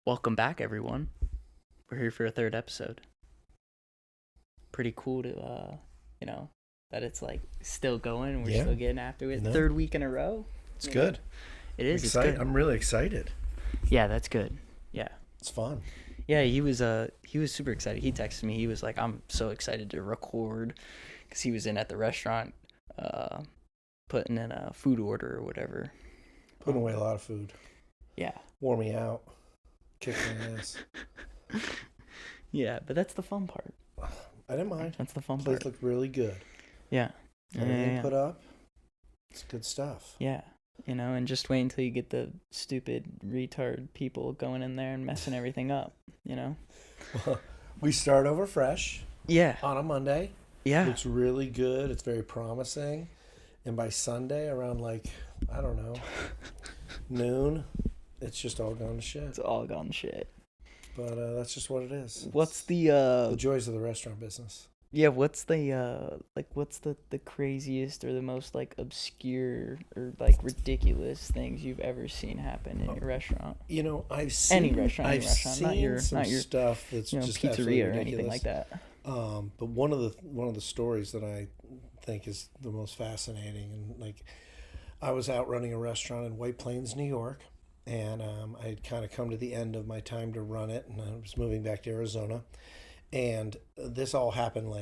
Welcome back, everyone. We're here for a third episode. Pretty cool to, that it's like still going. We're still getting after it. Third week in a row. It's good. It is. It's good. I'm really excited. Yeah, that's good. Yeah. It's fun. Yeah, he was super excited. He texted me. He was like, "I'm so excited to record," because he was in at the restaurant, putting in a food order or whatever. Putting away a lot of food. Yeah. Wore me out. Kicked my ass. Yeah, but that's the fun part. I didn't mind. That's the fun Place part. looked really good. Yeah. Everything put up. It's good stuff. Yeah. And just wait until you get the stupid retard people going in there and messing everything up, Well, we start over fresh. Yeah. On a Monday. Yeah. Looks really good. It's very promising. And by Sunday, around noon, it's just all gone to shit. It's all gone to shit. But that's just what it is. What's the joys of the restaurant business? Yeah, what's the craziest or the most obscure or ridiculous things you've ever seen happen in your restaurant? I've seen any restaurant, not your stuff that's just pizzeria or ridiculous. anything like that. But one of the stories that I think is the most fascinating, and I was out running a restaurant in White Plains, New York, and I had kind of come to the end of my time to run it, and I was moving back to Arizona. And this all happened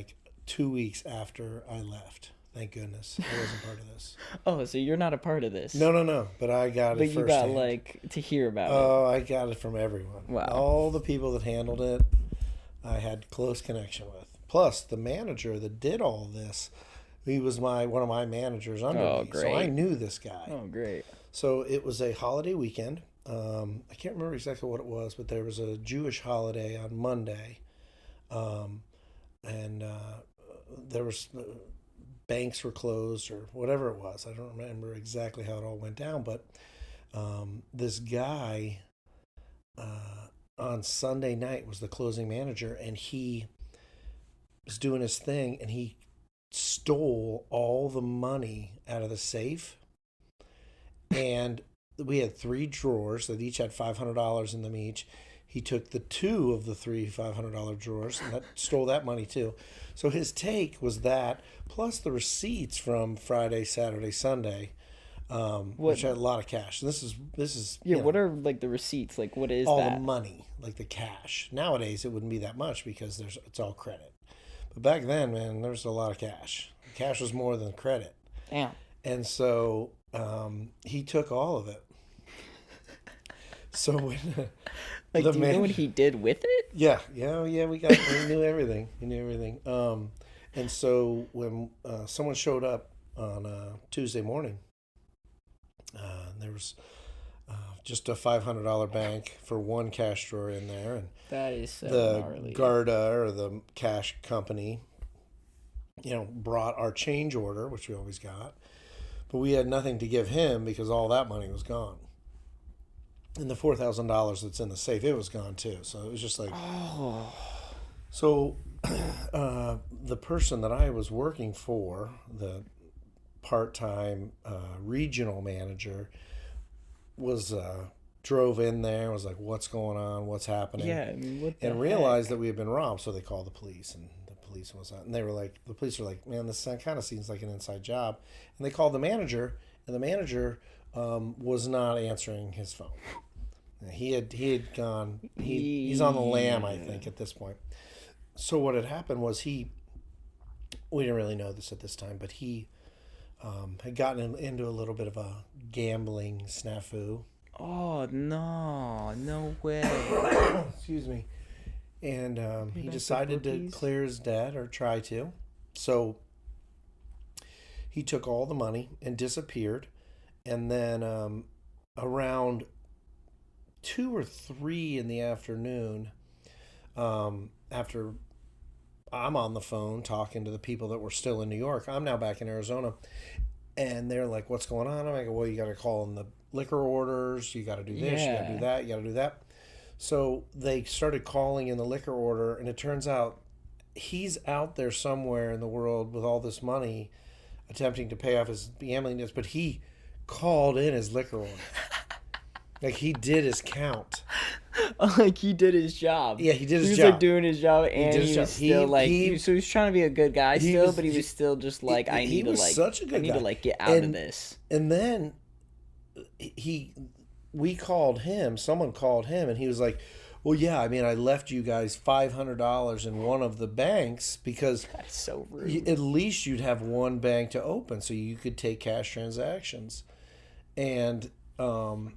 2 weeks after I left. Thank goodness I wasn't part of this. Oh, so you're not a part of this? No. But I got it. But you firsthand. got to hear about it. Oh, I got it from everyone. Wow. All the people that handled it, I had close connection with. Plus, the manager that did all this, he was one of my managers under me. Great. So I knew this guy. Oh, great. So it was a holiday weekend. I can't remember exactly what it was, but there was a Jewish holiday on Monday. And there was banks were closed or whatever it was. I don't remember exactly how it all went down, but this guy on Sunday night was the closing manager, and he was doing his thing, and he stole all the money out of the safe. And we had 3 drawers that each had $500 in them each. He took the 2 of the 3 $500 drawers and stole that money too. So his take was that, plus the receipts from Friday, Saturday, Sunday, which had a lot of cash. This is yeah. What are the receipts? What is all that? the money, the cash. Nowadays it wouldn't be that much because it's all credit. But back then, man, there was a lot of cash. Cash was more than credit. Damn. And so he took all of it. So when do you know what he did with it? Yeah. We knew everything. And so when someone showed up on Tuesday morning, there was just a $500 bank for one cash drawer in there, and that is so the gnarly. Garda or the cash company, brought our change order, which we always got, but we had nothing to give him because all that money was gone. And the $4,000 that's in the safe, it was gone too. So it was just oh. So the person that I was working for, the part-time regional manager, was drove in there, was like, what's going on? What's happening? Yeah, I mean, what the and heck? realized that we had been robbed. So they called the police, and the police was out. And they were like, the police were like, man, this kind of seems like an inside job. And they called the manager, and the manager was not answering his phone. He had gone. He's on the lam, I think, at this point. So what had happened was we didn't really know this at this time, but he had gotten into a little bit of a gambling snafu. Oh no way! Excuse me. And he decided to clear his debt, or try to. So he took all the money and disappeared. And then around 2 or 3 in the afternoon, after I'm on the phone talking to the people that were still in New York, I'm now back in Arizona, and they're like, what's going on? I'm like, well, you got to call in the liquor orders, you got to do this, you got to do that, you got to do that. So they started calling in the liquor order, and it turns out he's out there somewhere in the world with all this money attempting to pay off his gambling debts, but he called in his liquor order. Like, he did his count. Like, he did his job. Yeah, he did his job. job. Like, doing his job, and he was still, so he was trying to be a good guy still, but he was still just, like, I need to, like, such a good guy. To, like, get out of this. And then, someone called him, and he was like, well, yeah, I mean, I left you guys $500 in one of the banks because that's so rude. At least you'd have one bank to open so you could take cash transactions. And so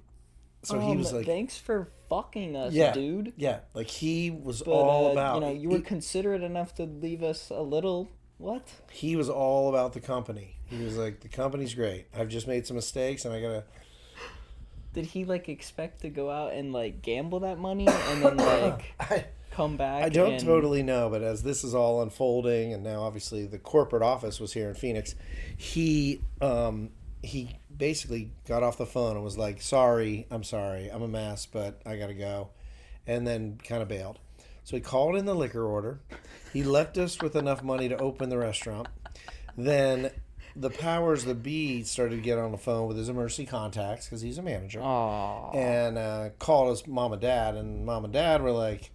he was like, thanks for fucking us, dude. Yeah, like he was all about, you were considerate enough to leave us a little, what? He was all about the company. He was like, the company's great. I've just made some mistakes and I gotta... Did he, like, expect to go out and, like, gamble that money and then, like, come back? I don't totally know, but as this is all unfolding, and now obviously the corporate office was here in Phoenix, he basically got off the phone and was like, I'm sorry, I'm a mess, but I gotta go, and then kind of bailed. So he called in the liquor order. He left us with enough money to open the restaurant. Then... the powers that be started to get on the phone with his emergency contacts because he's a manager. Aww. And called his mom and dad. And mom and dad were like,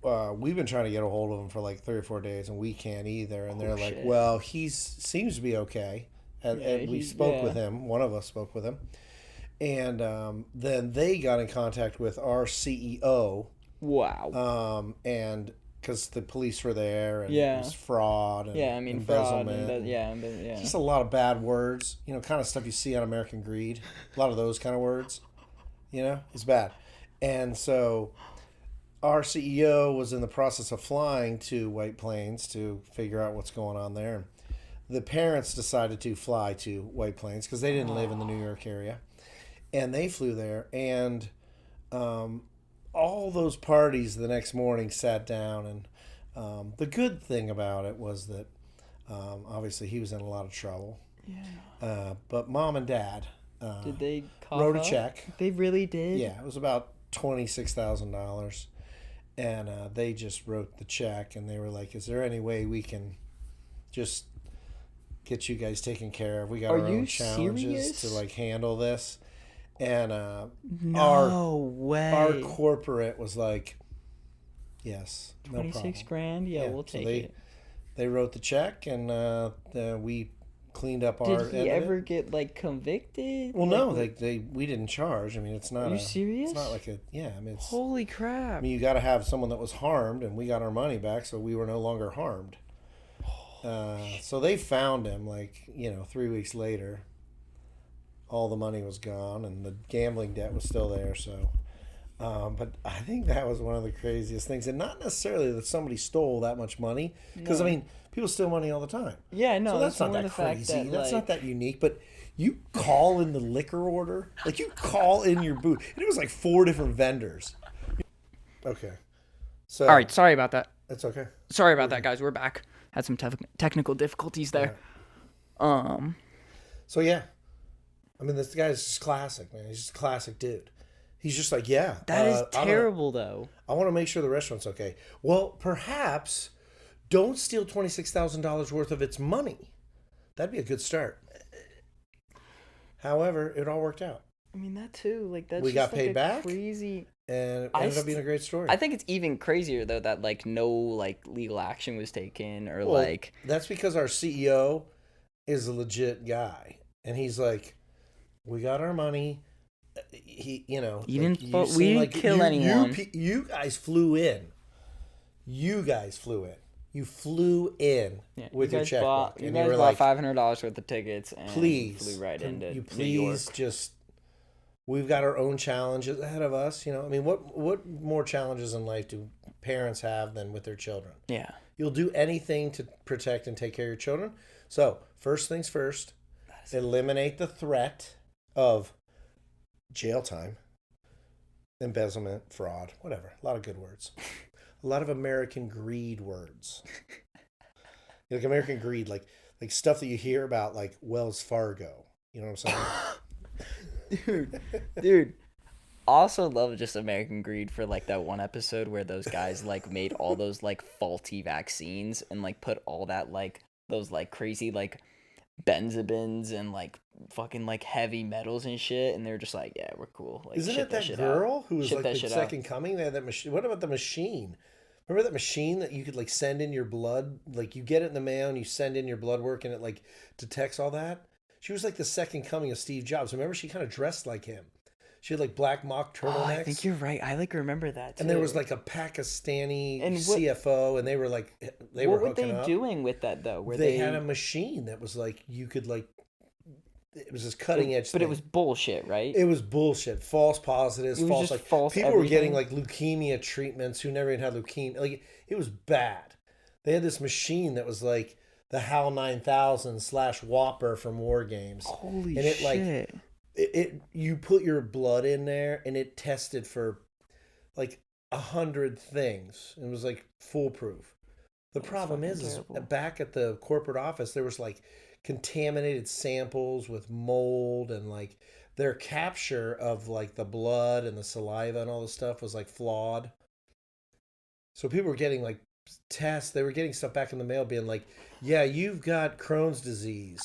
we've been trying to get a hold of him for like 3 or 4 days and we can't either. And they're like, well, he seems to be okay. And we spoke with him. One of us spoke with him. And then they got in contact with our CEO. Wow. And... because the police were there and it was fraud and embezzlement. Fraud and just a lot of bad words, kind of stuff you see on American Greed. A lot of those kind of words, it's bad. And so our CEO was in the process of flying to White Plains to figure out what's going on there. The parents decided to fly to White Plains because they didn't live in the New York area. And they flew there and... all those parties the next morning sat down, and the good thing about it was that obviously he was in a lot of trouble. Yeah. But mom and dad did they wrote a check. They really did? Yeah, it was about $26,000. And they just wrote the check, and they were like, is there any way we can just get you guys taken care of? We got our own challenges to like handle this. And our corporate was like, yes, no problem. 26 grand? Yeah, we'll take it. They wrote the check, and we cleaned up our... Did he ever get, like, convicted? Well, no, we didn't charge. I mean, it's not... Are you serious? It's not like a... Yeah, I mean, it's... Holy crap. I mean, you got to have someone that was harmed, and we got our money back, so we were no longer harmed. So they found him, like, 3 weeks later. All the money was gone and the gambling debt was still there. So, but I think that was one of the craziest things, and not necessarily that somebody stole that much money, because I mean, people steal money all the time. Yeah, no, so that's not that crazy. That's not that unique. But you call in the liquor order, like you call in your booth, and it was like 4 different vendors. Okay, so all right, sorry about that. It's okay. Sorry about that, guys. We're back. Had some technical difficulties there. Yeah. So yeah. I mean, this guy's just classic, man. He's just a classic dude. He's just like, yeah. That is terrible, though. I want to make sure the restaurant's okay. Well, perhaps don't steal $26,000 worth of its money. That'd be a good start. However, it all worked out. I mean, that too. Like, that's we got paid back. Crazy. And it ended up being a great story. I think it's even crazier, though, that, like, no, like, legal action was taken or, like... That's because our CEO is a legit guy. And he's like... We got our money. We didn't kill anyone. You guys flew in. You flew in with your checkbook. You guys bought $500 worth of tickets and flew right into New York. We've got our own challenges ahead of us. I mean, what more challenges in life do parents have than with their children? Yeah. You'll do anything to protect and take care of your children. So, first things first, eliminate the threat of jail time, embezzlement, fraud, whatever. A lot of good words. A lot of American Greed words. Like American Greed, like stuff that you hear about, like Wells Fargo. You know what I'm saying? Dude. Also love just American Greed for like that one episode where those guys like made all those like faulty vaccines and like put all that like those like crazy like benzodiazepines and like fucking like heavy metals and shit, and they're just like, yeah, we're cool. Like, Isn't ship it that shit girl out. who was Ship like that the shit second out. coming? They had that machine. What about the machine? Remember that machine that you could like send in your blood? Like you get it in the mail and you send in your blood work and it like detects all that. She was like the second coming of Steve Jobs. Remember, she kind of dressed like him. She had like black mock Oh, I turtlenecks. think you're right. I like remember that too. And there was like a Pakistani And what, CFO, and they were like what were they doing with that though? Were they had a machine that was like you could like it was this cutting edge but thing. it was bullshit, right? It was bullshit. False positives, false like false people everything. were getting like leukemia treatments who never even had leukemia. Like it was bad. They had this machine that was like the HAL 9000 / Whopper from War Games. Holy and it shit. like it you put your blood in there and it tested for like 100 things. It was like foolproof. The problem is back at the corporate office there was like contaminated samples with mold, and like their capture of like the blood and the saliva and all this stuff was like flawed. So people were getting like tests, they were getting stuff back in the mail being like, yeah, you've got Crohn's disease.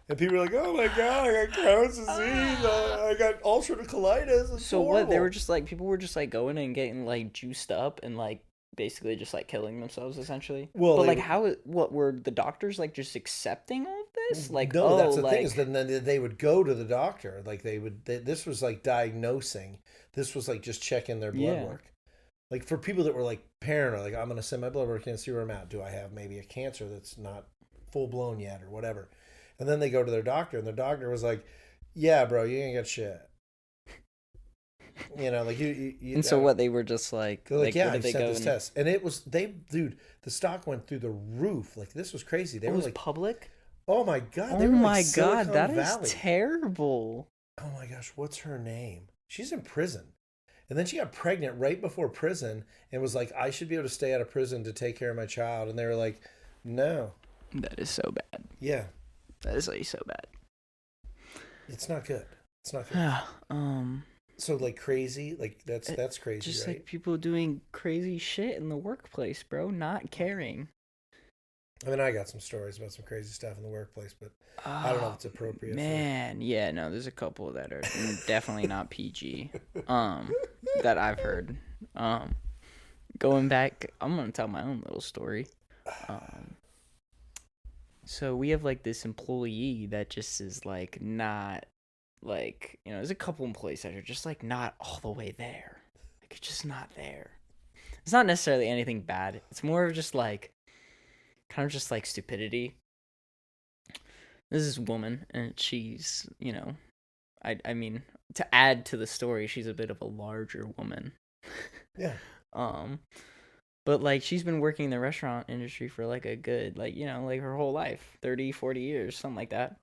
And people were like, oh my God, I got Crohn's disease. I got ulcerative colitis. It's so horrible. what, they were just like, people were just like going and getting like juiced up and like basically just like killing themselves essentially. Well, but like what were the doctors like just accepting all of this? Like, no, that's the thing is then they would go to the doctor. Like this was like diagnosing. This was like just checking their blood work. Like for people that were like paranoid, like I'm going to send my blood work in and see where I'm at. Do I have maybe a cancer that's not full blown yet or whatever? And then they go to their doctor, and their doctor was like, "Yeah, bro, you ain't got shit." You know, like you and so what they were just like, they're like, yeah, I sent this test, and it was dude, the stock went through the roof. Like this was crazy. They were like public. Oh my God! Oh my God, that is terrible. Oh my gosh, what's her name? She's in prison, and then she got pregnant right before prison, and was like, I should be able to stay out of prison to take care of my child, and they were like, no. That is so bad. Yeah. That is like so bad. It's not good. It's not good. So like crazy, like that's crazy. Just right? like people doing crazy shit in the workplace, bro, not caring. I mean, I got some stories about some crazy stuff in the workplace, but I don't know if it's appropriate. Man, yeah, no, there's a couple that are definitely not PG. That I've heard. Going back, I'm gonna tell my own little story. So we have like this employee that just is like not like, you know, there's a couple employees that are just like not all the way there. Like it's just not there. It's not necessarily anything bad. It's more of just like kind of just like stupidity. There's this woman and she's, you know, I mean, to add to the story, she's a bit of a larger woman. Yeah. But, like, she's been working in the restaurant industry for, like, a good, like, you know, like, her whole life. 30, 40 years, something like that.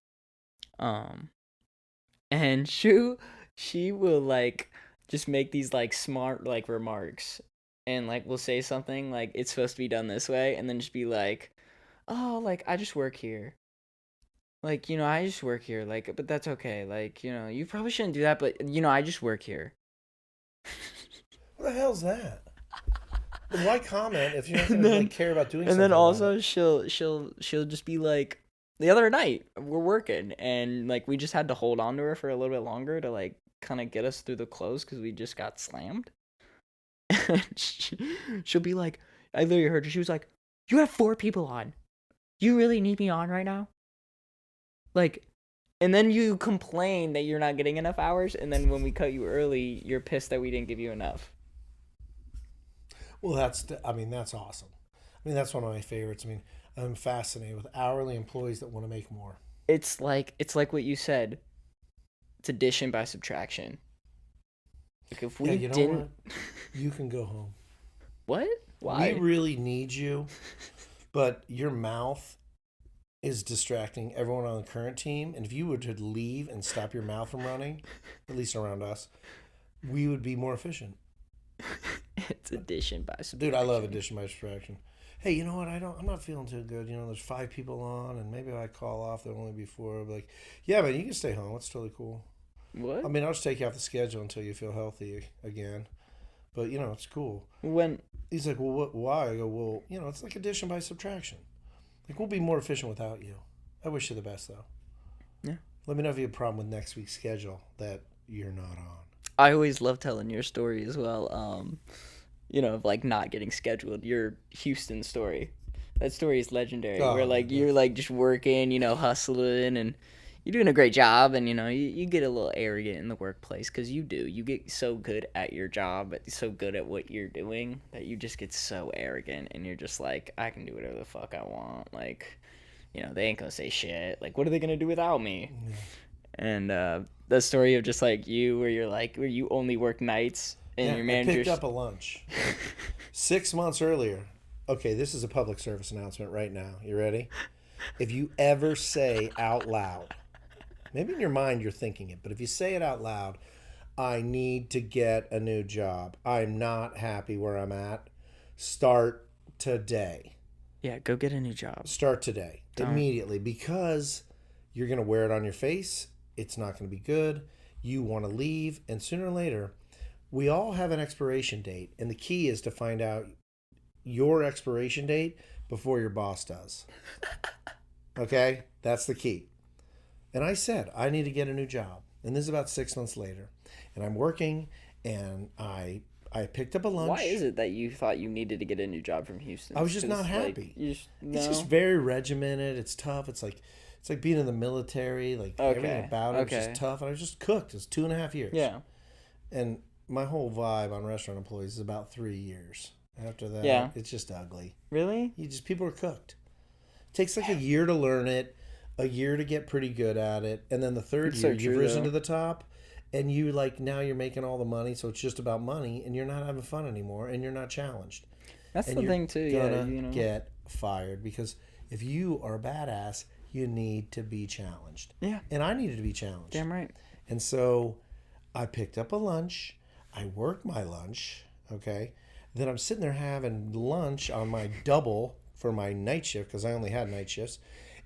And she will, like, just make these, like, smart, like, remarks. And, like, we'll say something, like, it's supposed to be done this way. And then just be like, oh, like, I just work here. Like, you know, I just work here. Like, but that's okay. Like, you know, you probably shouldn't do that. But, you know, I just work here. What the hell's that? Why comment if you're not gonna like care about doing something? And then also she'll just be like, the other night we're working and like we just had to hold on to her for a little bit longer to like kind of get us through the close because we just got slammed. And she'll be like, I literally heard her. She was like, "You have 4 people on. You really need me on right now?" Like, and then you complain that you're not getting enough hours, and then when we cut you early, you're pissed that we didn't give you enough. Well, that's awesome. I mean, that's one of my favorites. I mean, I'm fascinated with hourly employees that want to make more. It's like what you said. It's addition by subtraction. Like if we didn't, what? You can go home. What? Why? We really need you, but your mouth is distracting everyone on the current team. And if you were to leave and stop your mouth from running, at least around us, we would be more efficient. It's addition by subtraction. Dude, I love addition by subtraction. Hey, you know what? I'm not feeling too good. You know, there's 5 people on, and maybe if I call off, there'll only be 4. I'll be like, yeah, man, you can stay home. It's totally cool. What? I mean, I'll just take you off the schedule until you feel healthy again. But, you know, it's cool. When he's like, well, why? I go, well, you know, it's like addition by subtraction. Like, we'll be more efficient without you. I wish you the best, though. Yeah. Let me know if you have a problem with next week's schedule that you're not on. I always love telling your story as well. Of like not getting scheduled. Your Houston story. That story is legendary. Where Oh, like dude, you're like just working, hustling, and you're doing a great job, and you get a little arrogant in the workplace because you do. You get so good at your job, so good at what you're doing that you just get so arrogant, and you're just like, I can do whatever the fuck I want. Like, they ain't gonna say shit. Like, what are they gonna do without me? yeah. And the story of just like you, where you're like, where you only work nights, and Yeah, your I picked manager's up a lunch 6 months earlier. Okay, this is a public service announcement right now. You ready? If you ever say out loud, maybe in your mind you're thinking it, but if you say it out loud, I need to get a new job. I'm not happy where I'm at. Start today. yeah, go get a new job. Start today. Don't. Immediately, because you're going to wear it on your face. It's not going to be good. You want to leave, and sooner or later, we all have an expiration date, and the key is to find out your expiration date before your boss does. Okay? That's the key. And I said, I need to get a new job. And this is about 6 months later. And I'm working, and I picked up a lunch. Why is it that you thought you needed to get a new job from Houston? I was just not 'Cause, happy. No? It's just very regimented. It's tough. It's like being in the military. Like everything about it was just tough. And I was just cooked. It's 2.5 years. Yeah. And my whole vibe on restaurant employees is about 3 years. After that, Yeah. it's just ugly. Really? People are cooked. It takes like a year to learn it, a year to get pretty good at it, and then the third It's year so you've true, risen though. to the top, and you like now you're making all the money, so it's just about money, and you're not having fun anymore, and you're not challenged. That's And the you're thing too. Yeah, gonna get fired because if you are a badass, you need to be challenged. Yeah. And I needed to be challenged. Damn right. And so I picked up a lunch. I worked my lunch. Okay. Then I'm sitting there having lunch on my double for my night shift because I only had night shifts.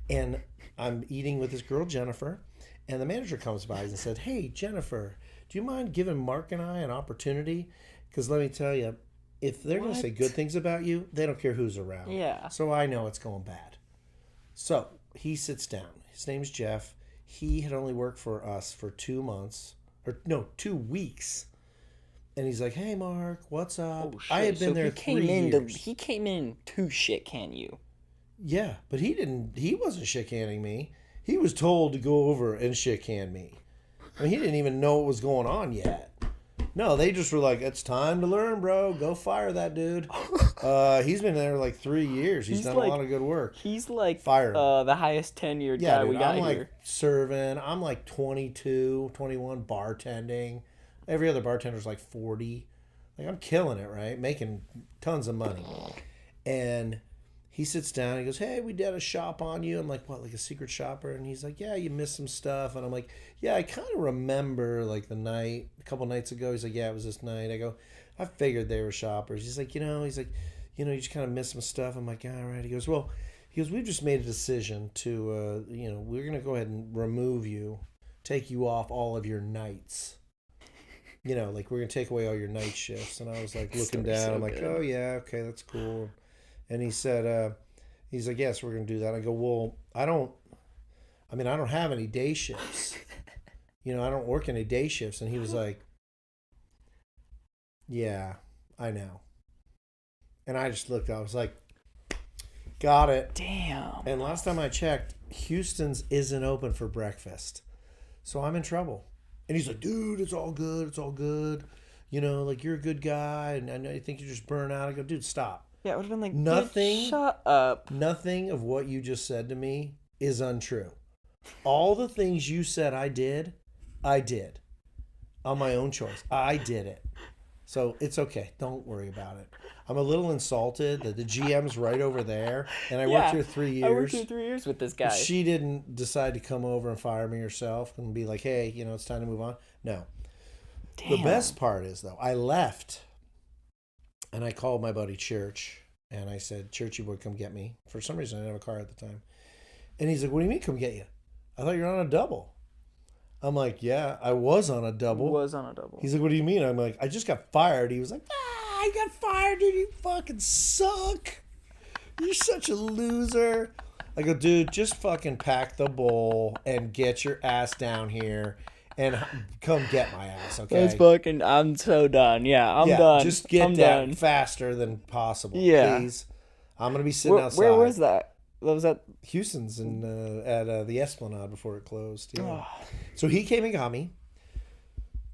And I'm eating with this girl, Jennifer. And the manager comes by and said, Hey, Jennifer, do you mind giving Mark and I an opportunity? Because let me tell you, if they're going to say good things about you, they don't care who's around. Yeah. So I know it's going bad. So he sits down. His name's Jeff. He had only worked for us for 2 months. 2 weeks. And he's like, Hey, Mark, what's up? Oh, shit. I had been there 3 years. He came in to shit can you. Yeah, but he wasn't shit canning me. He was told to go over and shit can me. I mean, he didn't even know what was going on yet. No, they just were like, it's time to learn, bro. Go fire that dude. He's been there like 3 years. He's done a lot of good work. He's like Fire him. the highest tenured Yeah, guy dude, we got I'm like here. serving. I'm like 22, 21 bartending. Every other bartender's like 40. Like I'm killing it, right? Making tons of money. And he sits down. He goes, Hey, we did a shop on you. I'm like, what, like a secret shopper? And he's like, Yeah, you missed some stuff. And I'm like, Yeah, I kind of remember like the night, a couple nights ago. He's like, Yeah, it was this night. I go, I figured they were shoppers. He's like, you just kind of missed some stuff. I'm like, All right. He goes, we've just made a decision to, we're going to go ahead and remove you, take you off all of your nights. Like we're going to take away all your night shifts. And I was like looking down. So I'm like, good. Oh, yeah, okay, that's cool. And he said, he's like, Yes, we're going to do that. I go, Well, I don't have any day shifts. I don't work any day shifts. And he was like, Yeah, I know. And I just looked, I was like, Got it. Damn. And last time I checked, Houston's isn't open for breakfast. So I'm in trouble. And he's like, Dude, it's all good. It's all good. Like you're a good guy. And I know you think you're just burnt out. I go, Dude, stop. Yeah, it would have been like, Nothing. Shut up. Nothing of what you just said to me is untrue. All the things you said I did on my own choice. I did it. So it's okay. Don't worry about it. I'm a little insulted that the GM's right over there, and I worked here 3 years. I worked here 3 years with this guy. She didn't decide to come over and fire me herself and be like, Hey, it's time to move on. No. Damn. The best part is, though, I left, and I called my buddy Church, and I said, Churchy boy, come get me. For some reason, I didn't have a car at the time. And he's like, What do you mean, come get you? I thought you were on a double. I'm like, Yeah, I was on a double. He's like, What do you mean? I'm like, I just got fired. He was like, I got fired, dude. You fucking suck. You're such a loser. I go, dude, just fucking pack the bowl and get your ass down here and come get my ass, That's okay? fucking. I'm so done. Yeah, I'm Yeah, done. just get I'm down done. faster than possible, Yeah. please. I'm gonna be sitting Where outside. was that? What was that? Houston's in at the Esplanade before it closed. Yeah. Oh, So he came and got me.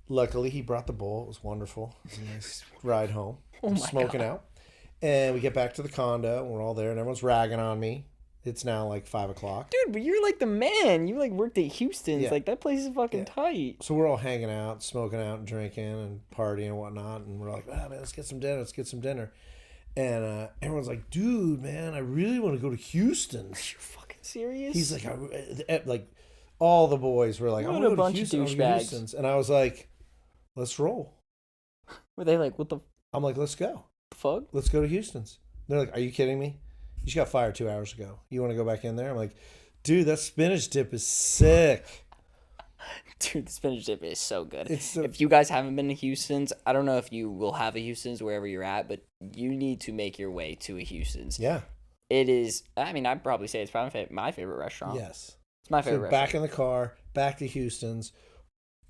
Luckily, he brought the bowl. It was wonderful. It was a nice ride home. oh my Smoking god. out. And we get back to the condo, and we're all there, and everyone's ragging on me. It's now like 5 o'clock. Dude, but you're like the man. You like worked at Houston's. Yeah. Like that place is fucking Yeah. tight. So we're all hanging out, smoking out, and drinking, and partying and whatnot. And we're like, man, let's get some dinner. Let's get some dinner. And everyone's like, dude, man, I really want to go to Houston's. You're fucking serious? He's like, like, all the boys were like, I What want a to go to bunch of Houston. I wanna go to douchebags. Houston's. And I was like, let's roll. Were they like, what the I'm like, let's go. fuck? Let's go to Houston's. They're like, are you kidding me? You just got fired 2 hours ago. You want to go back in there? I'm like, dude, that spinach dip is sick. Dude, the spinach dip is so good. It's so, If you guys haven't been to Houston's, I don't know if you will have a Houston's wherever you're at, but you need to make your way to a Houston's. yeah. It is, I mean, I'd probably say it's probably my favorite restaurant. Yes. It's my So favorite back restaurant. in the car, back to Houston's.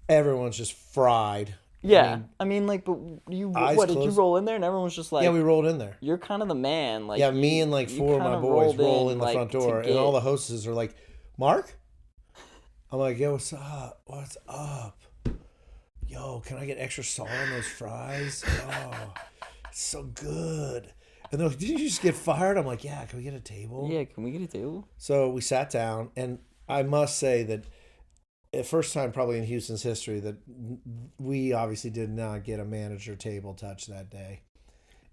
Everyone's just fried. Yeah. I mean, like, but you, eyes what, did you closed. roll in there and everyone was just like, Yeah, we rolled in there. you're kind of the man. Like, Yeah, me and like you four of my kinda boys roll in the like, front to door, and get- all the hostesses are like, Mark? I'm like, yo, what's up? What's up? Yo, can I get extra salt on those fries? Oh, it's so good. And they're like, did you just get fired? I'm like, yeah, can we get a table? Yeah, can we get a table? So we sat down, and I must say that the first time probably in Houston's history that we obviously did not get a manager table touch that day.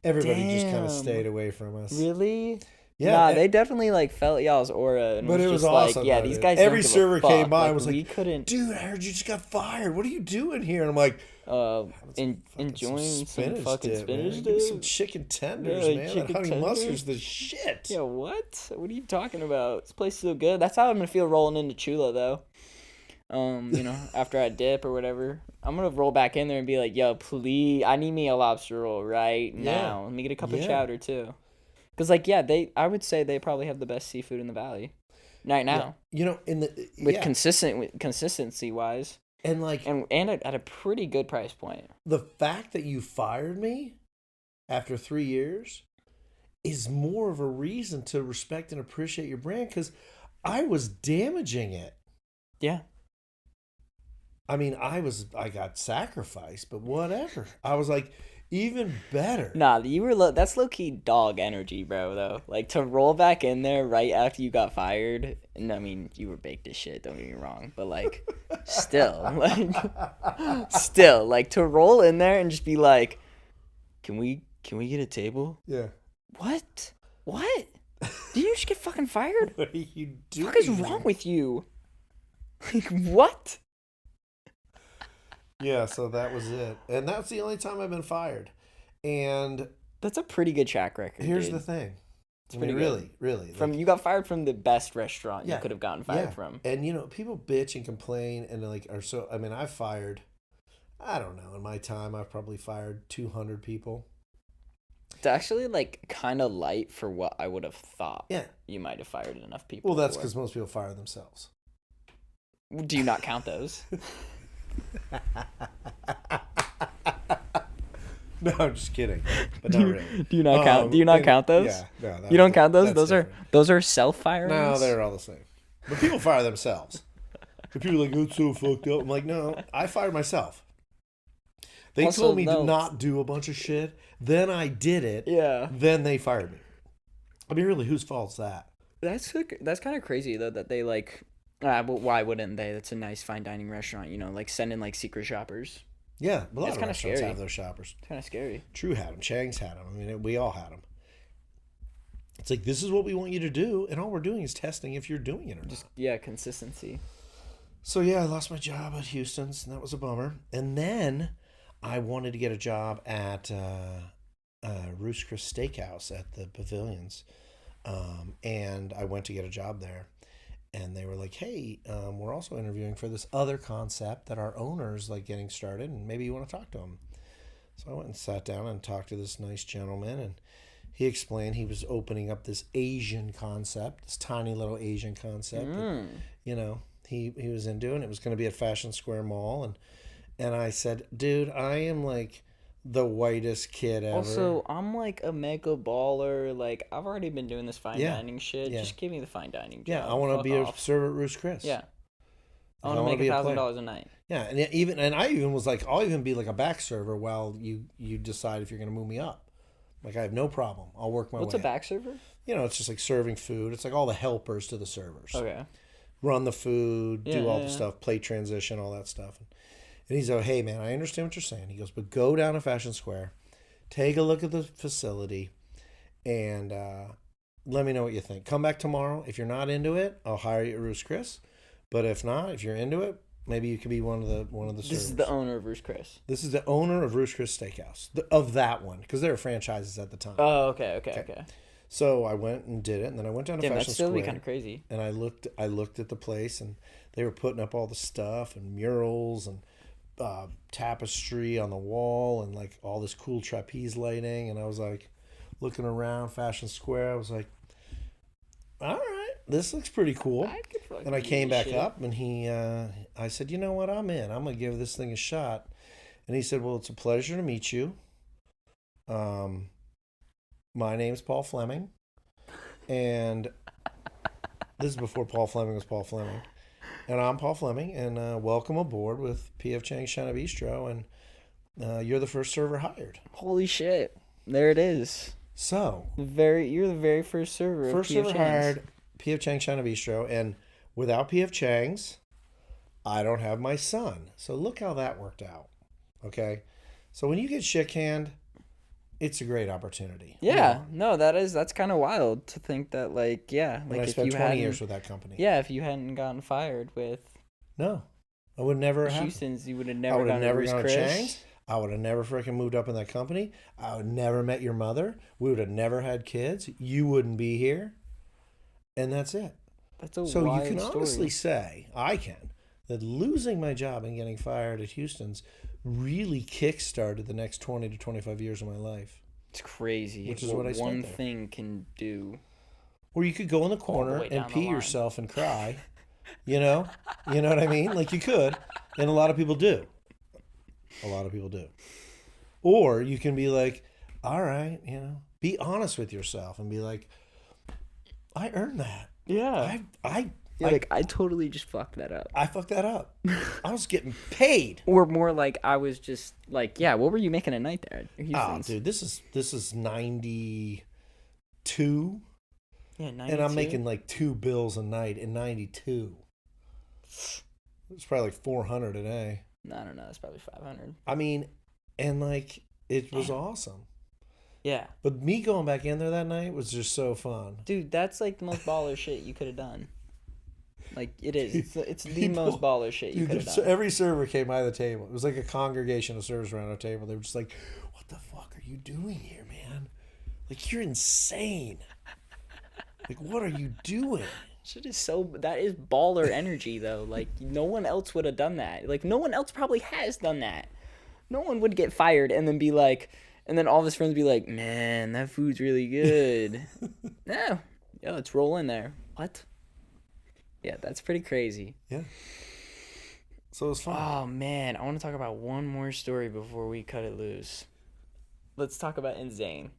Everybody just kind of Damn. stayed away from us. Really? Yeah. Nah, they definitely like felt y'all's aura, and But it was just awesome, like, yeah, though, these dude. guys. Every don't give a server came fuck. by and was we like, couldn't. dude, I heard you just got fired. What are you doing here? And I'm like, Having some enjoying some spinach fucking dip, spinach man. Give me some dip. chicken tenders, Yeah, man. That chicken honey tenders. mustard's the shit. Yeah, what? What are you talking about? This place is so good. That's how I'm gonna feel rolling into Chula though. After I dip or whatever, I'm gonna roll back in there and be like, "Yo, please, I need me a lobster roll right now. Let me get a cup of Yeah. chowder too." Cause like, yeah, I would say they probably have the best seafood in the valley, right now, In the with consistency wise, and like and at a pretty good price point. the fact that you fired me after 3 years is more of a reason to respect and appreciate your brand because I was damaging it. Yeah. I mean, I got sacrificed, but whatever. I was like, even better. Nah, you were that's low key dog energy, bro. Though, like to roll back in there right after you got fired. And I mean, you were baked as shit. Don't get me wrong, but like, still, like to roll in there and just be like, can we get a table? Yeah. What? What? Did you just get fucking fired? What are you What doing? the fuck is wrong with you? Like what? Yeah, so that was it. And that's the only time I've been fired. And That's a pretty good track record. here's dude. the thing. It's pretty good. really, really. From you got fired from the best restaurant Yeah, you could have gotten fired from. And people bitch and complain and like are so I mean, I've fired I don't know, in my time I've probably fired 200 people. It's actually like kind of light for what I would have thought. Yeah. You might have fired enough people. Well, that's for. because most people fire themselves. Do you not count those? No, I'm just kidding. But not really. Do you not count? Do you not count those? Yeah, no. You don't count those? That's Those different. are self firings. No, they're all the same. But people fire themselves. But people are like, "That's so fucked up." I'm like, no, I fired myself. They Also, told me no. to not do a bunch of shit. Then I did it. Yeah. Then they fired me. I mean, really, whose fault's that? That's kind of crazy though that they like. But why wouldn't they? That's a nice fine dining restaurant. Like send in like secret shoppers. Yeah, a lot It's of kinda restaurants scary. have those shoppers. It's kind of scary. True had them. Chang's had them. I mean, we all had them. It's like, this is what we want you to do, and all we're doing is testing if you're doing it or not. Yeah, consistency. So, yeah, I lost my job at Houston's, and that was a bummer. And then I wanted to get a job at Roost Chris Steakhouse at the Pavilions. And I went to get a job there. And they were like, hey, we're also interviewing for this other concept that our owner's like getting started, and maybe you want to talk to him. So I went and sat down and talked to this nice gentleman, and he explained he was opening up this Asian concept, this tiny little Asian concept. That, you know, he was into, and it was going to be at Fashion Square Mall. And I said, dude, I am like the whitest kid ever. Also, I'm like a mega baller. Like, I've already been doing this fine Yeah. dining shit. Yeah. Just give me the fine dining job. Yeah, I want to Fuck be off. a server at Roost Chris. Yeah. I I want wanna to be make a player. $1,000 a night. Yeah, and I even was like, I'll even be like a back server while you decide if you're going to move me up. Like, I have no problem. I'll work my What's way a up. back server? You know, it's just like serving food. It's like all the helpers to the servers. Okay. Run the food, Yeah, do all yeah, the yeah. stuff, plate transition, all that stuff. And he's like, hey, man, I understand what you're saying. He goes, but go down to Fashion Square, take a look at the facility, and let me know what you think. Come back tomorrow. If you're not into it, I'll hire you at Roost Chris. But if not, if you're into it, maybe you could be one of the servers. This is the owner of Roost Chris. This is the owner of Roost Chris Steakhouse, of that one, because there were franchises at the time. Oh, okay. So I went and did it, and then I went down to Damn, Fashion that'd still be Square, kind of crazy. and I looked at the place, and they were putting up all the stuff and murals and tapestry on the wall and like all this cool trapeze lighting, and I was like looking around Fashion Square. I was like, all right, this looks pretty cool. And I came back up, and I said, you know what, I'm in. I'm gonna give this thing a shot. And he said, well, it's a pleasure to meet you. My name's Paul Fleming, and this is before Paul Fleming was Paul Fleming. And I'm Paul Fleming, and welcome aboard with P.F. Chang's China Bistro, and you're the first server hired. Holy shit. There it is. So, You're the very first server of first P.F. server Chang's. hired, P.F. Chang's China Bistro, and without P.F. Chang's, I don't have my son. So look how that worked out. Okay? So when you get shit canned, it's a great opportunity. Yeah, no, that's kind of wild to think that, like, yeah, And like I if spent you 20 hadn't, years with that company. yeah, if you hadn't gotten fired with No, I would never have. Houston's, you would have I never would have gone to never Roost gone to Chris. Chang's. I would have never freaking moved up in that company. I would never met your mother. We would have never had kids. You wouldn't be here. And that's it. That's a So wild you can story. honestly say, I can, that losing my job and getting fired at Houston's really kick-started the next 20 to 25 years of my life. It's crazy. Which is what I spent one there. thing can do. Or you could go in the corner way and down the pee line. yourself and cry. You know what I mean? Like you could, and a lot of people do. A lot of people do. Or you can be like, all right, be honest with yourself and be like, I earned that. Yeah. I totally just fucked that up. I fucked that up. I was getting paid. Or more like I was just like, yeah, what were you making at night there? at Oh, Houston's? dude, this is 92, Yeah, 92. and I'm making like 2 bills a night in 92. It's probably like 400 a day. No, I don't know. It's probably 500. I mean, and like it was awesome. Yeah. But me going back in there that night was just so fun. Dude, that's like the most baller shit you could have done. Like, it is. It's the People- most baller shit you Dude, could have done. every server came by the table. It was like a congregation of servers around our table. They were just like, what the fuck are you doing here, man? Like, you're insane. Like, what are you doing? Shit is that is baller energy, though. Like, no one else would have done that. Like, no one else probably has done that. No one would get fired and then be like, and then all of his friends would be like, man, that food's really good. No. Yeah, let's roll in there. What? Yeah, that's pretty crazy. Yeah. So it was fun. Oh, man. I want to talk about one more story before we cut it loose. Let's talk about Insane.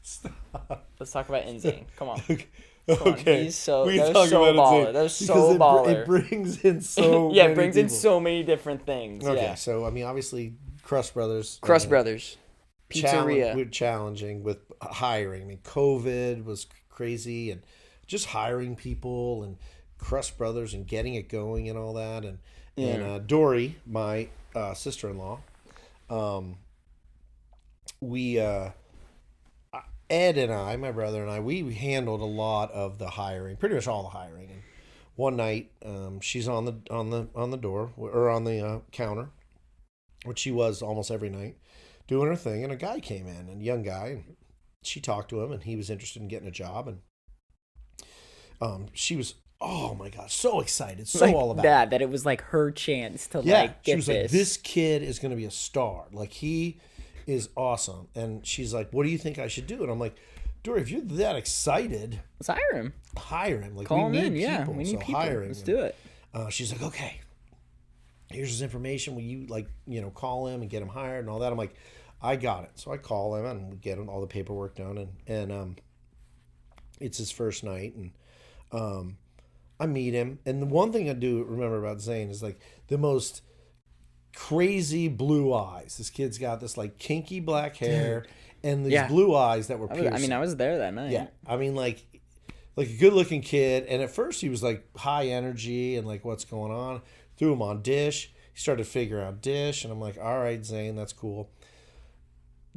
Stop. Let's talk about Insane. Come on. Okay. Come on. Okay. He's so, We that can was talk so about baller. Insane That was because so baller. It brings in so Yeah, many it brings in people. so many different things. Okay, Yeah. so I mean, obviously, Crust Brothers. Crust Brothers. Pizzeria. We're challenging with hiring. I mean, COVID was crazy, and just hiring people and Crust Brothers and getting it going and all that. And Dory, my sister-in-law, we Ed and I, my brother and I, we handled a lot of the hiring, pretty much all the hiring. And one night, she's on the door or on the counter, which she was almost every night, doing her thing. And a guy came in, a young guy, and she talked to him, and he was interested in getting a job. And she was, oh my gosh, so excited, so like all about that it was like her chance to yeah, like she get was this. like, this kid is going to be a star. Like he is awesome. And she's like, what do you think I should do? And I'm like, Dory, if you're that excited, Let's hire him. hire him. Like, Call we him need in. people. Yeah, we need so people. hire him. Let's do it. She's like, okay, here's his information. Will you, like, call him and get him hired and all that? I'm like, I got it. So I call him and we get him all the paperwork done. And it's his first night. And I meet him. And the one thing I do remember about Zane is, like, the most crazy blue eyes. This kid's got this, like, kinky black hair and these blue eyes that were piercing. I was there that night. Yeah. I mean, like a good-looking kid. And at first he was, like, high energy and, like, what's going on. Threw him on Dish. He started figuring out Dish. And I'm like, all right, Zane, that's cool.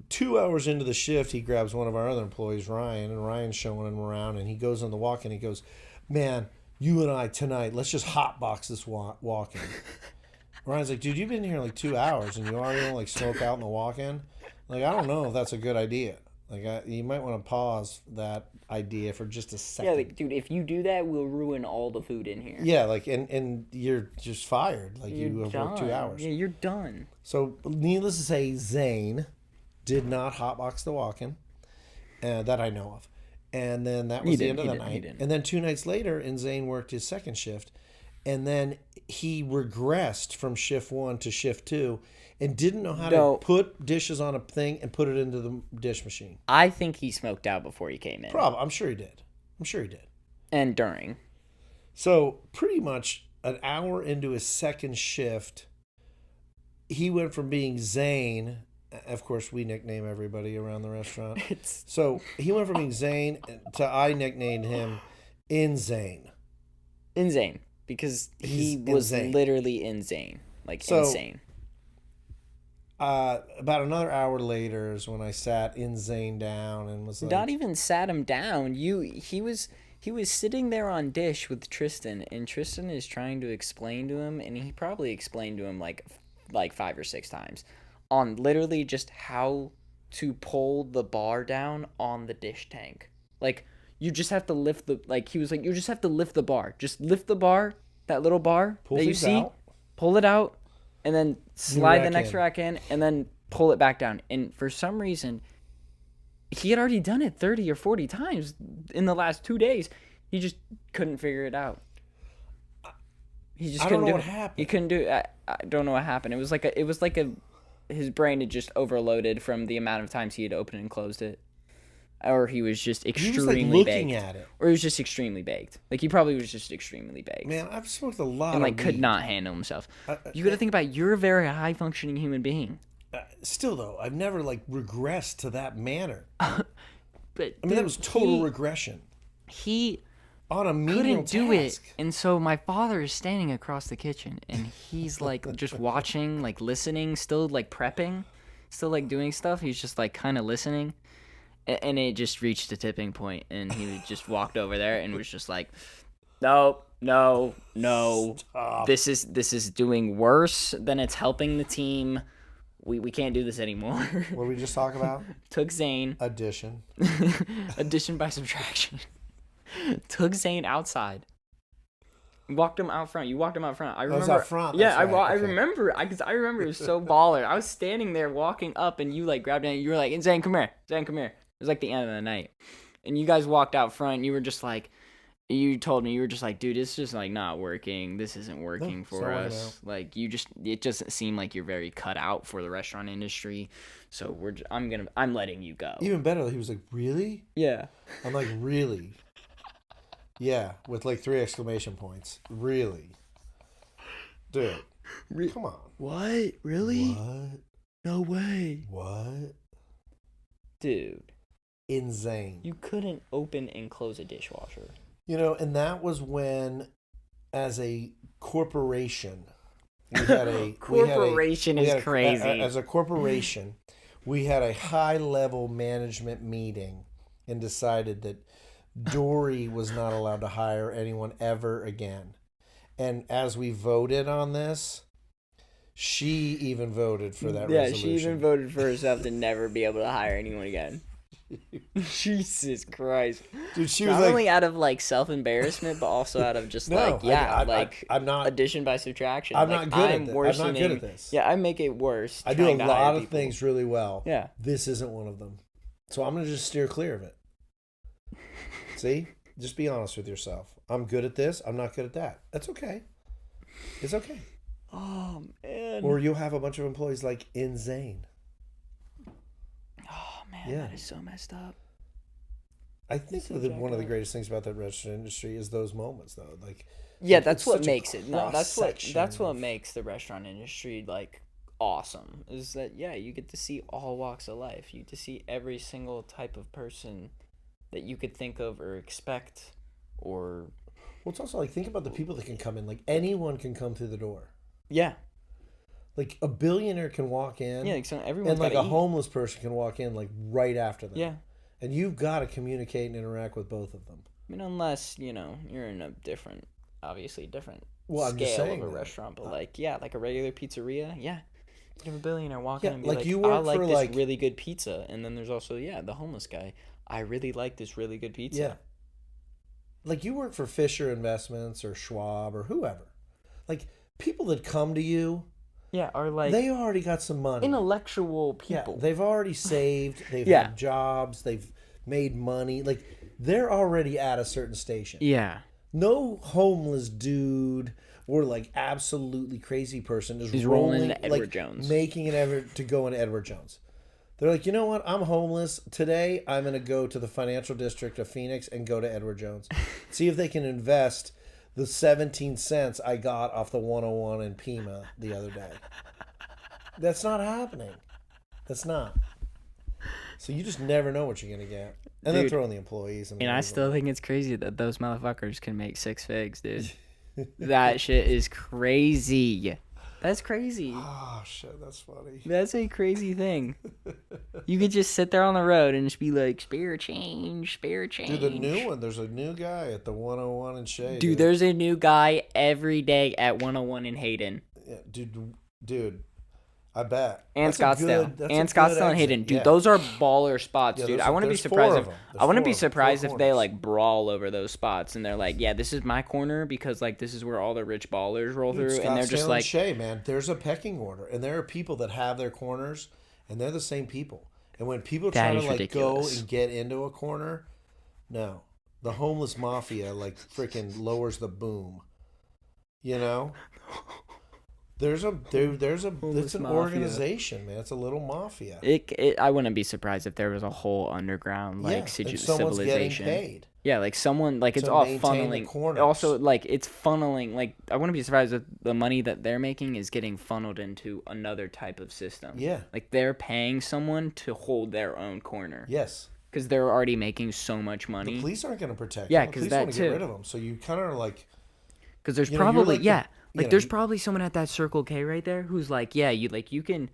2 hours into the shift, he grabs one of our other employees, Ryan, and Ryan's showing him around. And he goes on the walk-in. He goes, man, you and I tonight, let's just hotbox this walk-in. Ryan's like, dude, you've been here like 2 hours and you already want to, like, smoke out in the walk-in? Like, I don't know if that's a good idea. Like, you might want to pause that idea for just a second. Yeah, like, dude, if you do that, we'll ruin all the food in here. Yeah, like, and you're just fired. Like, you have worked 2 hours. Yeah, you're done. So, needless to say, Zane did not hotbox the walk-in that I know of. And then that was the end of the night. And then 2 nights later, and Zane worked his second shift. And then he regressed from shift 1 to shift 2 and didn't know how to put dishes on a thing and put it into the dish machine. I think he smoked out before he came in. Probably. I'm sure he did. And during. So pretty much an hour into his second shift, he went from being Zane. Of course, we nickname everybody around the restaurant. So he went from being Zane to I nicknamed him Insane. Insane. Because he was literally insane. Like, insane. About another hour later is when I sat Insane down and was like... Not even sat him down. He was sitting there on Dish with Tristan, and Tristan is trying to explain to him, and he probably explained to him like 5 or 6 times, on literally just how to pull the bar down on the dish tank. Like, you just have to lift the... Like, he was like, you just have to lift the bar. Just lift the bar, that little bar that you see. Pull it out, and then slide the next rack in, and then pull it back down. And for some reason, he had already done it 30 or 40 times in the last 2 days. He just couldn't figure it out. He just couldn't do it. I don't know what happened. He couldn't do it. I don't know what happened. It was like his brain had just overloaded from the amount of times he had opened and closed it. Or he was just extremely looking baked. At it. Or he was just extremely baked. Like, he probably was just extremely baked. Man, I've smoked a lot and, of weed. Could not handle himself. You got to think about it. You're a very high-functioning human being. Still, though, I've never, like, regressed to that manner. But I mean, that was total regression. He on a menial couldn't do it. And so my father is standing across the kitchen, and he's, like, just watching, like, listening, still, like, prepping, still, like, doing stuff. He's just, like, kind of listening. And it just reached a tipping point, and he just walked over there and was just like, no. Stop. This is doing worse than it's helping the team. We can't do this anymore. What did we just talk about? Took Zane. Addition. Addition by subtraction. Took Zane outside. Walked him out front. You walked him out front. I remember. I was out front. Yeah, I remember. I remember it was so baller. I was standing there walking up, and you, like, grabbed it, and you were like, Zane, come here. Zane, come here. It was like the end of the night. And you guys walked out front, and you were just like, you told me, you were just like, dude, it's just, like, not working. This isn't working for us. Like, it doesn't seem like you're very cut out for the restaurant industry. So I'm letting you go. Even better, he was like, really? Yeah. I'm like, really? Yeah, with like 3 exclamation points. Really? Dude, come on. What? Really? What? No way. What? Dude. Insane. You couldn't open and close a dishwasher. You know, and that was when, as a corporation, we had a... Corporation is crazy. As a corporation, we had a high-level management meeting and decided that Dory was not allowed to hire anyone ever again. And as we voted on this, she even voted for that resolution. Yeah, she even voted for herself to never be able to hire anyone again. Jesus Christ. Dude, she was Not like, only out of like self-embarrassment, but also out of just no, like, yeah, I'm not. addition by subtraction. I'm Like not good at I'm this. I'm not good worsening. at this. Yeah, I make it worse. I do a trying to hire lot of people. things really well. Yeah. This isn't one of them. So I'm going to just steer clear of it. See? Just be honest with yourself. I'm good at this. I'm not good at that. That's okay. It's okay. Oh man. Or you'll have a bunch of employees like insane. Oh man, Yeah. that is so messed up. I think So one of the jacked up. greatest things about that restaurant industry is those moments, though. Like, Yeah, like, that's it's what such a makes it. No, that's cross-section what of- makes the restaurant industry like awesome. Is that yeah, you get to see all walks of life. You get to see every single type of person that you could think of or expect, or Well, it's also like, think about the people that can come in. Like, anyone can come through the door. yeah, Like, a billionaire can walk in. yeah. Like, so everyone's And like gotta a eat. homeless person can walk in like right after them. Yeah, And you've got to communicate and interact with both of them. I mean, unless you know you're in a different, obviously different Well, I'm just scale saying of a that. restaurant, but like yeah, like a regular pizzeria, yeah. You can have a billionaire walk in Yeah, and be like, like, you I work like for, this like- really good pizza, and then there's also yeah, the homeless guy. I really like this really good pizza. Yeah. Like, you work for Fisher Investments or Schwab or whoever. Like, people that come to you, Yeah, or like they already got some money. intellectual Yeah, people. they've already saved. They've Yeah. had jobs. They've made money. Like, they're already at a certain station. Yeah. No homeless dude or like absolutely crazy person is He's rolling rolling into Edward like, Jones. making an effort to go into Edward Jones. They're like, you know what? I'm homeless. Today, I'm going to go to the financial district of Phoenix and go to Edward Jones. See if they can invest the 17 cents I got off the 101 in Pima the other day. That's not happening. That's not. So you just never know what you're going to get. And then Dude, throw in the employees. And I still think it's crazy that those motherfuckers can make 6 figs, dude. That shit is crazy. That's crazy. Oh, shit. That's funny. That's a crazy thing. You could just sit there on the road and just be like, spare change, spare change. Dude, the new one. There's a new guy at the 101 in Shea. Dude, there's a new guy every day at 101 in Hayden. Yeah, dude, I bet. And That's a Scottsdale. good- that's a And good Scottsdale and exit. Hayden. Dude, Yeah. those are baller spots, Yeah, dude. there's- I wouldn't be there's surprised four if of them. I wouldn't There's be four of them. surprised Four if they corners. like brawl over those spots and they're like, yeah, this is my corner because like this is where all the rich ballers roll Dude, through, and they're Scottsdale just and like, Shea, man, there's a pecking order, and there are people that have their corners, and they're the same people. And when people That try to is like ridiculous. go and get into a corner, no, the homeless mafia like freaking lowers the boom. You know, there's it's an mafia. organization, man. It's a little mafia. I wouldn't be surprised if there was a whole underground like and someone's getting civilization. paid. Yeah, like someone like it's to all maintain the funneling. corners. Also, like it's funneling. Like I wouldn't be surprised if the money that they're making is getting funneled into another type of system. Yeah. Like they're paying someone to hold their own corner Yes. because they're already making so much The money. police aren't going to protect Yeah, them. The 'cause police that want to get too. rid of them. So you kind of are like, Because there's you know, you're probably like the- yeah, you like know, there's you- probably someone at that Circle K right there who's like, yeah, you can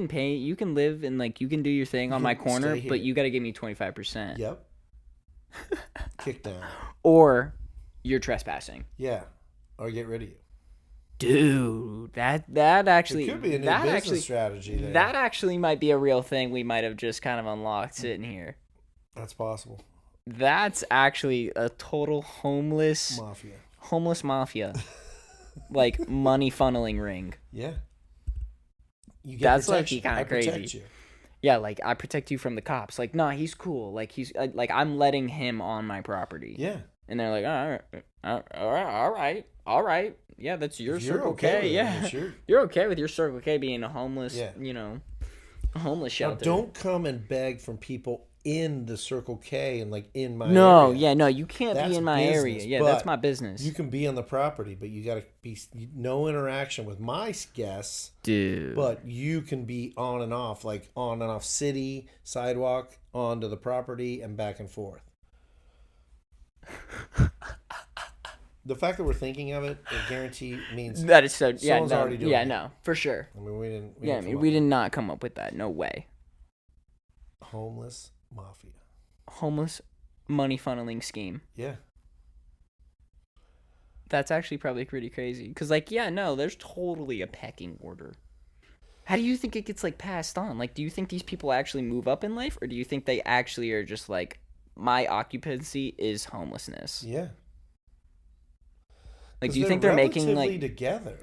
pay, you can live and like you can do your thing on can my corner, stay here. but you got to give me 25%. yep, kick down. Or you're trespassing. Yeah, or get rid of you. Dude, that actually It could be a new that business actually strategy there. that actually might be a real thing we might have just kind of unlocked sitting here. That's possible. That's actually a total homeless Mafia. like money funneling ring. Yeah. You get That's protection. like kinda I protect crazy. you. Yeah, like I protect you from the cops. Like, nah, he's cool. Like he's like I'm letting him on my property. Yeah. And they're like, all right. Yeah, that's your If you're Circle okay K. with it, Yeah, if you're- you're okay with your Circle K being a homeless, Yeah. a homeless Now, shelter. don't come and beg from people in the Circle K and like in my No, area. yeah, no, you can't That's be in my area. business, Yeah, that's but my business. You can be on the property, but you got to be no interaction with my guests. Dude. But you can be on and off, like on and off city, sidewalk, onto the property, and back and forth. The fact that we're thinking of it, I guarantee means that is so. Yeah, someone's no, already doing yeah, it. no, for sure. I mean, we didn't. Yeah, I mean, we did not come up with that. No way. Homeless mafia. Homeless money funneling scheme. Yeah. That's actually probably pretty crazy. Cause like, yeah, no, there's totally a pecking order. How do you think it gets like passed on? Like, do you think these people actually move up in life, or do you think they actually are just like, my occupancy is homelessness? Yeah. Like, Because do you they're think they're making relatively like together.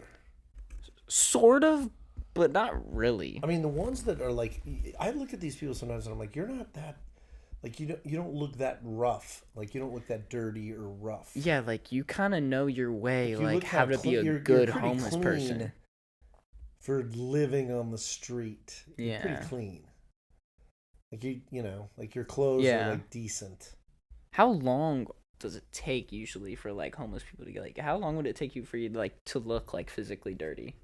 sort of, but not really? I mean, the ones that are like, I look at these people sometimes and I'm like, you're not that, like you don't look that rough. Like you don't look that dirty or rough. Yeah, like you kind of know your way, Like you like look how kind to of be a you're good pretty homeless clean person. for living on the street. You're pretty Yeah. clean. Like like your clothes are Yeah. like decent. How long does it take usually for like homeless people to get like? How long would it take you for you like to look like physically dirty?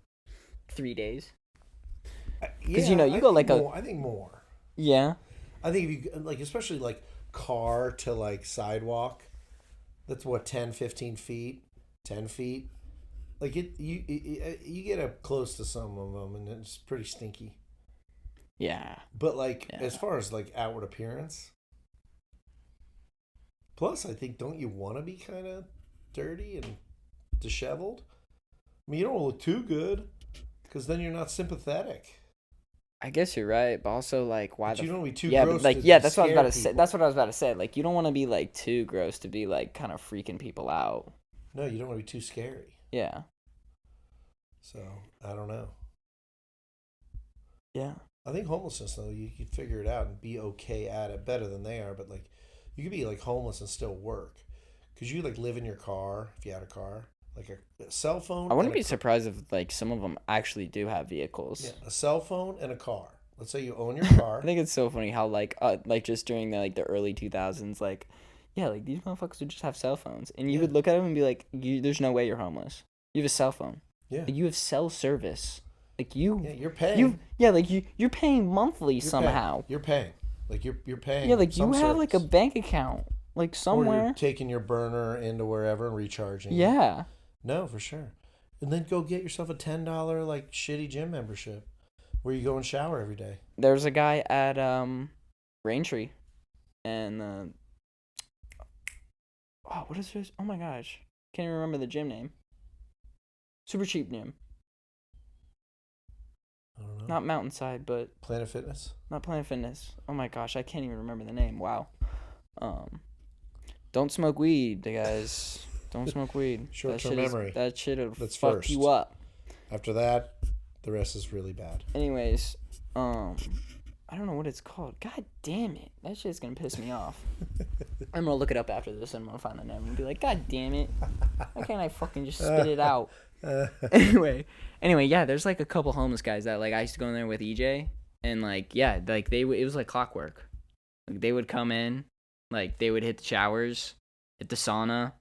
3 days. Because Yeah, you go like more, I think more. yeah. I think if you like, especially like car to like sidewalk, that's what 10, 15 feet, 10 feet. Like you get up close to some of them, and it's pretty stinky. Yeah. But like Yeah. as far as like outward appearance, plus I think don't you want to be kind of dirty and disheveled? I mean, you don't look too good, because then you're not sympathetic. I guess you're right, but also like why But the you don't want to be too yeah, gross. but like to yeah, that's what I was scare about to say. people. That's what I was about to say. Like you don't want to be like too gross to be like kind of freaking people out. No, you don't want to be too scary. Yeah. So I don't know. Yeah. I think homelessness though, you could figure it out and be okay at it, better than they are. But like, you could be like homeless and still work, because you like live in your car if you had a car, like a cell phone. I wouldn't and be surprised if like some of them actually do have vehicles. Yeah, a cell phone and a car. Let's say you own your I car. think it's so funny how like just during the early 2000s like yeah, like these motherfuckers would just have cell phones and you Yeah. would look at them and be like there's no way you're homeless. You have a cell phone. Yeah. Like, you have cell service. Like you Yeah, you're paying. you're paying monthly somehow. You're paying. Like you're paying. Yeah, like you some have like a service. bank account like Or somewhere. you're taking your burner into wherever and recharging. Yeah. No, for sure. And then go get yourself a $10 like shitty gym membership, where you go and shower every day. There's a guy at Raintree and oh, what is his? Oh my gosh. Can't even remember the gym name. Super cheap gym. I don't know. Not Mountainside, but Planet Fitness. not Planet Fitness. Oh my gosh, I can't even remember the name. Wow. Don't smoke weed, guys. Don't smoke weed. Short-term memory. That shit'll That's fuck first. you up. After that, the rest is really bad. Anyways, I don't know what it's called. God damn it. That shit's gonna piss me off. I'm gonna look it up after this and I'm gonna find the name and be like, God damn it. Why can't I fucking just spit it out? Anyway, yeah, there's like a couple homeless guys that like I used to go in there with EJ and like yeah, like it was like clockwork. Like they would come in, like they would hit the showers, hit the sauna,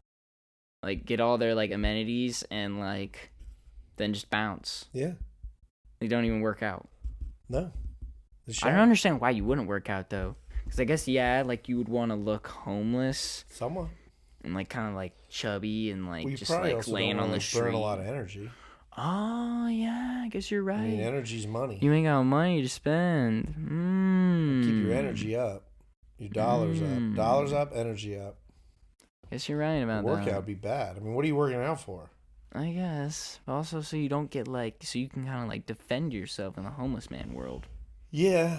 like get all their like amenities and like then just bounce. Yeah. They don't even work out. No. I don't understand why you wouldn't work out though. Cause I guess yeah, like you would want to look homeless Somewhat. and like kind of like chubby and like Well, you just probably like also laying don't on the wanna street. burn a lot of energy. Oh yeah, I guess you're right. I mean, energy's money. You ain't got money to spend. Keep your energy up. Your dollars up. Dollars up, energy up. Guess you're right about Workout that. would be bad. I mean, what are you working out for? I guess. But also so you don't get like so you can kind of like defend yourself in the homeless man world. Yeah.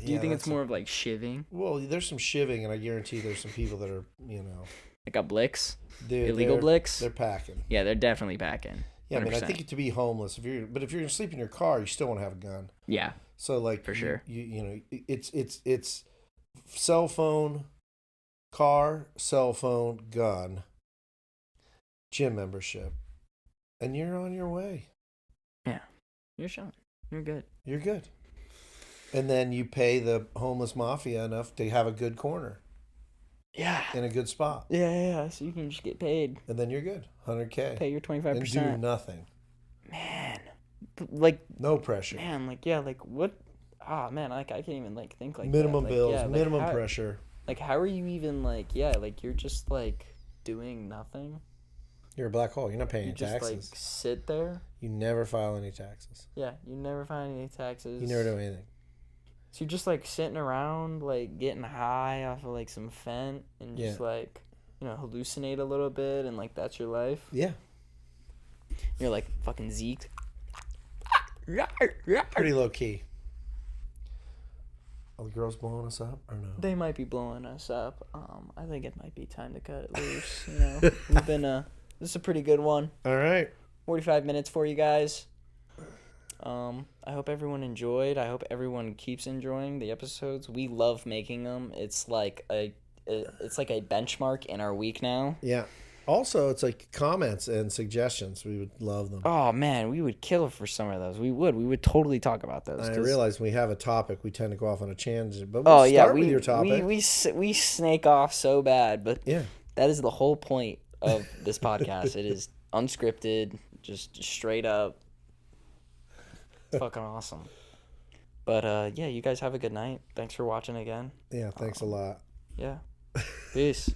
Do you think it's more of like shiving? Well, there's some shiving, and I guarantee there's some people that are, Like a Blix? Dude, Illegal Blix? They're packing. Yeah, they're definitely packing. Yeah, I mean, I 100%. think to be homeless, if you're going to sleep in your car, you still want to have a gun. Yeah. So like For sure. It's cell phone, car, cell phone, gun, gym membership, and you're on your way. Yeah. You're shot. You're good. You're good. And then you pay the homeless mafia enough to have a good corner. Yeah. In a good spot. Yeah. So you can just get paid. And then you're good. 100K. Pay your 25%. And do nothing. Man. Like. No pressure. Man, like, yeah, like, what? Ah, man, like, I can't even, like, think like minimum that. bills, yeah, like, minimum pressure. Like, how are you even, like, yeah, like, you're just, like, doing nothing? You're a black hole. You're not paying You just, taxes. like, sit there? You never file any taxes. Yeah, you never find any taxes. You never do anything. So you're just, like, sitting around, like, getting high off of, like, some Fent and just, like, hallucinate a little bit and, like, that's your life? Yeah. You're, like, fucking Zeke. Pretty low key. Are the girls blowing us up or no? They might be blowing us up. I think it might be time to cut it loose. You know, we've been this is a pretty good one. All right. 45 minutes for you guys. I hope everyone enjoyed. I hope everyone keeps enjoying the episodes. We love making them. It's like a benchmark in our week now. Yeah. Also, it's like comments and suggestions. We would love them. Oh man, we would kill for some of those. We would totally talk about those. I realize when we have a topic, we tend to go off on a tangent. But we'll start with your topic. We snake off so bad, but yeah, that is the whole point of this podcast. It is unscripted, just straight up. It's fucking awesome. But yeah, you guys have a good night. Thanks for watching again. Yeah, thanks a lot. Yeah. Peace.